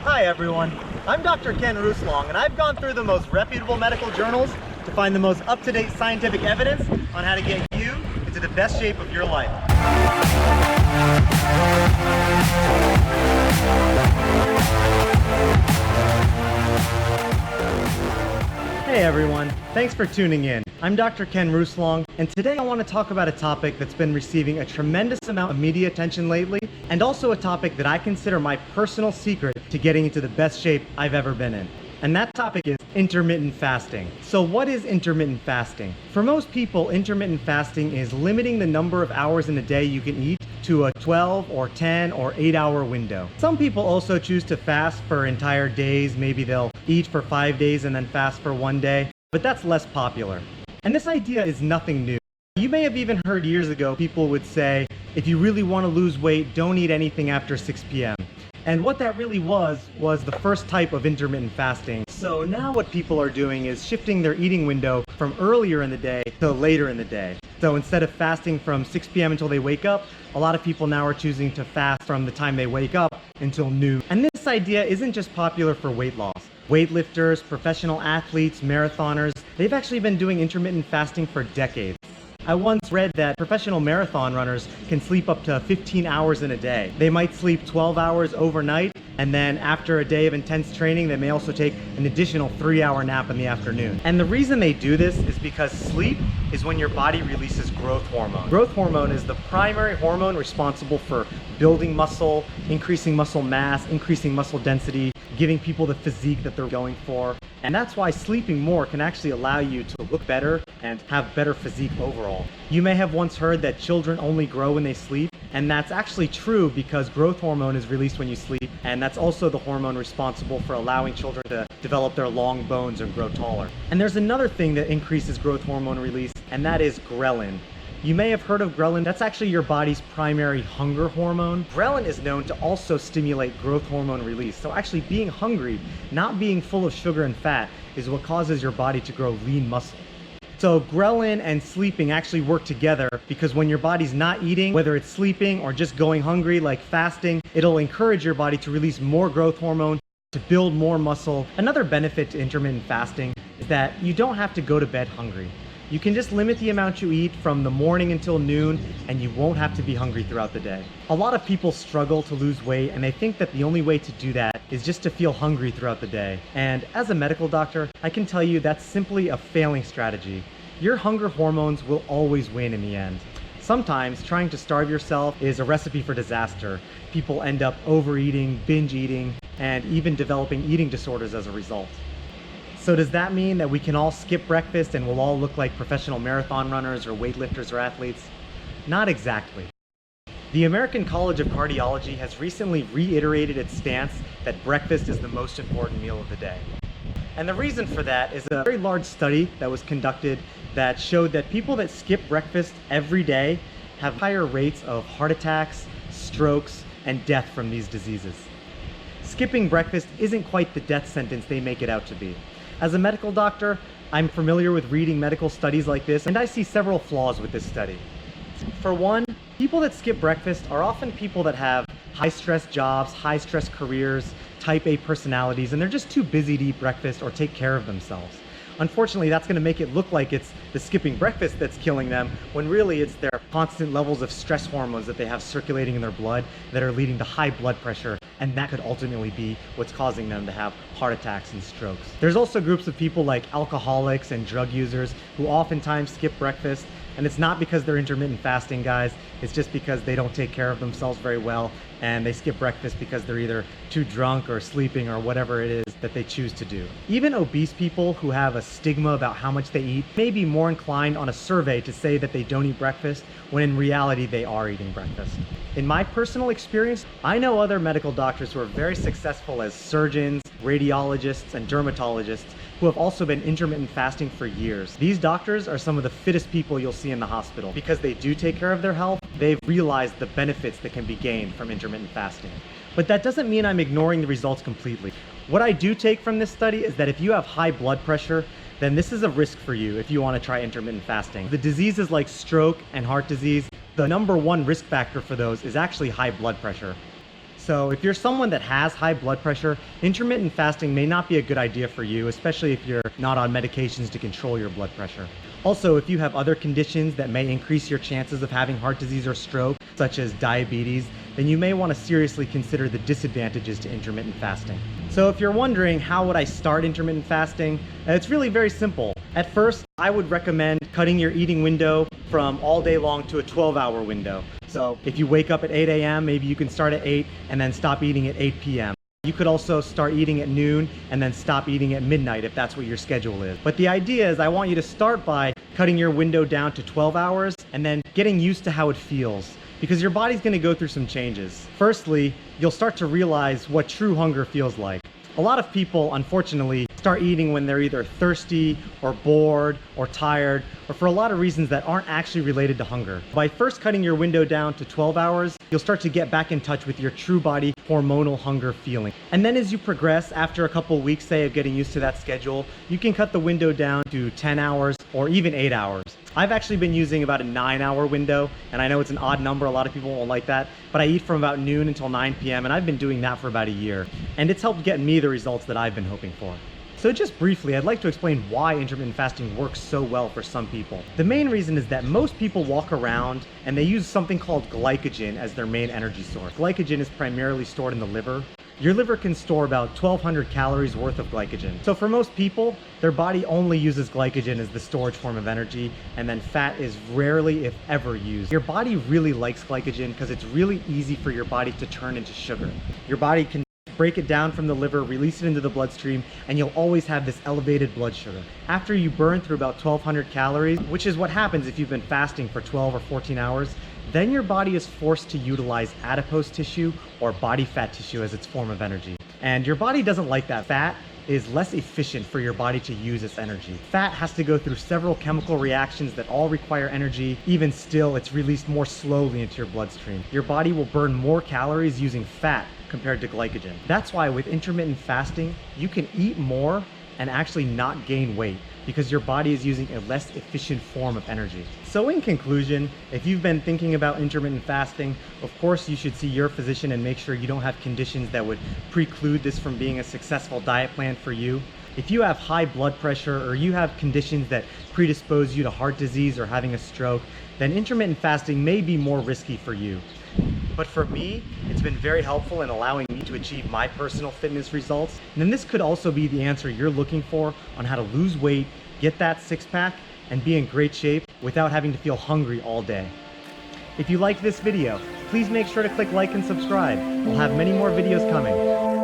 Hi everyone, I'm Dr. Ken Rousslang, and I've gone through the most reputable medical journals to find the most up-to-date scientific evidence on how to get you into the best shape of your life. Hey everyone, thanks for tuning in. I'm Dr. Ken Rousslang, and today I want to talk about a topic that's been receiving a tremendous amount of media attention lately, and also a topic that I consider my personal secret to getting into the best shape I've ever been in. And that topic is intermittent fasting. So what is intermittent fasting? For most people, intermittent fasting is limiting the number of hours in a day you can eat to a 12 or 10 or 8-hour window. Some people also choose to fast for entire days. Maybe they'll eat for 5 days and then fast for 1 day, but that's less popular. And this idea is nothing new. You may have even heard years ago people would say, if you really want to lose weight, don't eat anything after 6 p.m. And what that really was the first type of intermittent fasting. So now what people are doing is shifting their eating window from earlier in the day to later in the day. So instead of fasting from 6 p.m. until they wake up, a lot of people now are choosing to fast from the time they wake up until noon. And this idea isn't just popular for weight loss. Weightlifters, professional athletes, marathoners, they've actually been doing intermittent fasting for decades. I once read that professional marathon runners can sleep up to 15 hours in a day. They might sleep 12 hours overnight, and then after a day of intense training, they may also take an additional 3-hour nap in the afternoon. And the reason they do this is because sleep is when your body releases growth hormone. Growth hormone is the primary hormone responsible for building muscle, increasing muscle mass, increasing muscle density, giving people the physique that they're going for. And that's why sleeping more can actually allow you to look better and have better physique overall. You may have once heard that children only grow when they sleep, and that's actually true because growth hormone is released when you sleep, and that's also the hormone responsible for allowing children to develop their long bones and grow taller. And there's another thing that increases growth hormone release, and that is ghrelin. You may have heard of ghrelin. That's actually your body's primary hunger hormone. Ghrelin is known to also stimulate growth hormone release. So actually being hungry, not being full of sugar and fat, is what causes your body to grow lean muscle. So ghrelin and sleeping actually work together because when your body's not eating, whether it's sleeping or just going hungry like fasting, it'll encourage your body to release more growth hormone to build more muscle. Another benefit to intermittent fasting is that you don't have to go to bed hungry. You can just limit the amount you eat from the morning until noon, and you won't have to be hungry throughout the day. A lot of people struggle to lose weight, and they think that the only way to do that is just to feel hungry throughout the day. And as a medical doctor, I can tell you that's simply a failing strategy. Your hunger hormones will always win in the end. Sometimes trying to starve yourself is a recipe for disaster. People end up overeating, binge eating, and even developing eating disorders as a result. So does that mean that we can all skip breakfast and we'll all look like professional marathon runners or weightlifters or athletes? Not exactly. The American College of Cardiology has recently reiterated its stance that breakfast is the most important meal of the day. And the reason for that is a very large study that was conducted that showed that people that skip breakfast every day have higher rates of heart attacks, strokes, and death from these diseases. Skipping breakfast isn't quite the death sentence they make it out to be. As a medical doctor, I'm familiar with reading medical studies like this, and I see several flaws with this study. For one, people that skip breakfast are often people that have high-stress jobs, high-stress careers, type A personalities, and they're just too busy to eat breakfast or take care of themselves. Unfortunately, that's going to make it look like it's the skipping breakfast that's killing them, when really it's their constant levels of stress hormones that they have circulating in their blood that are leading to high blood pressure, and that could ultimately be what's causing them to have heart attacks and strokes. There's also groups of people like alcoholics and drug users who oftentimes skip breakfast, and it's not because they're intermittent fasting, guys. It's just because they don't take care of themselves very well, and they skip breakfast because they're either too drunk or sleeping or whatever it is that they choose to do. Even obese people who have a stigma about how much they eat may be more inclined on a survey to say that they don't eat breakfast, when in reality they are eating breakfast. In my personal experience, I know other medical doctors who are very successful as surgeons, radiologists, and dermatologists who have also been intermittent fasting for years. These doctors are some of the fittest people you'll see in the hospital. Because they do take care of their health, they've realized the benefits that can be gained from intermittent fasting. But that doesn't mean I'm ignoring the results completely. What I do take from this study is that if you have high blood pressure, then this is a risk for you if you want to try intermittent fasting. The diseases like stroke and heart disease, the #1 risk factor for those is actually high blood pressure. So if you're someone that has high blood pressure, intermittent fasting may not be a good idea for you, especially if you're not on medications to control your blood pressure. Also, if you have other conditions that may increase your chances of having heart disease or stroke, such as diabetes, then you may want to seriously consider the disadvantages to intermittent fasting. So if you're wondering how would I start intermittent fasting, it's really very simple. At first, I would recommend cutting your eating window from all day long to a 12-hour window. So if you wake up at 8 a.m., maybe you can start at 8 and then stop eating at 8 p.m. You could also start eating at noon and then stop eating at midnight if that's what your schedule is. But the idea is I want you to start by cutting your window down to 12 hours and then getting used to how it feels, because your body's going to go through some changes. Firstly, you'll start to realize what true hunger feels like. A lot of people, unfortunately, start eating when they're either thirsty or bored or tired, or for a lot of reasons that aren't actually related to hunger. By first cutting your window down to 12 hours, you'll start to get back in touch with your true body hormonal hunger feeling. And then as you progress, after a couple weeks, say, of getting used to that schedule, you can cut the window down to 10 hours or even 8 hours. I've actually been using about a 9-hour window, and I know it's an odd number, a lot of people won't like that, but I eat from about noon until 9 p.m. and I've been doing that for about a year. And it's helped get me the results that I've been hoping for. So just briefly, I'd like to explain why intermittent fasting works so well for some people. The main reason is that most people walk around and they use something called glycogen as their main energy source. Glycogen is primarily stored in the liver. Your liver can store about 1,200 calories worth of glycogen. So for most people, their body only uses glycogen as the storage form of energy, and then fat is rarely, if ever, used. Your body really likes glycogen because it's really easy for your body to turn into sugar. Your body can break it down from the liver, release it into the bloodstream, and you'll always have this elevated blood sugar. After you burn through about 1,200 calories, which is what happens if you've been fasting for 12 or 14 hours, then your body is forced to utilize adipose tissue or body fat tissue as its form of energy. And your body doesn't like that. Fat is less efficient for your body to use its energy. Fat has to go through several chemical reactions that all require energy. Even still, it's released more slowly into your bloodstream. Your body will burn more calories using fat compared to glycogen. That's why with intermittent fasting, you can eat more and actually not gain weight, because your body is using a less efficient form of energy. So in conclusion, if you've been thinking about intermittent fasting, of course you should see your physician and make sure you don't have conditions that would preclude this from being a successful diet plan for you. If you have high blood pressure or you have conditions that predispose you to heart disease or having a stroke, then intermittent fasting may be more risky for you. But for me, it's been very helpful in allowing me to achieve my personal fitness results. And then this could also be the answer you're looking for on how to lose weight, get that six-pack, and be in great shape without having to feel hungry all day. If you liked this video, please make sure to click like and subscribe. We'll have many more videos coming.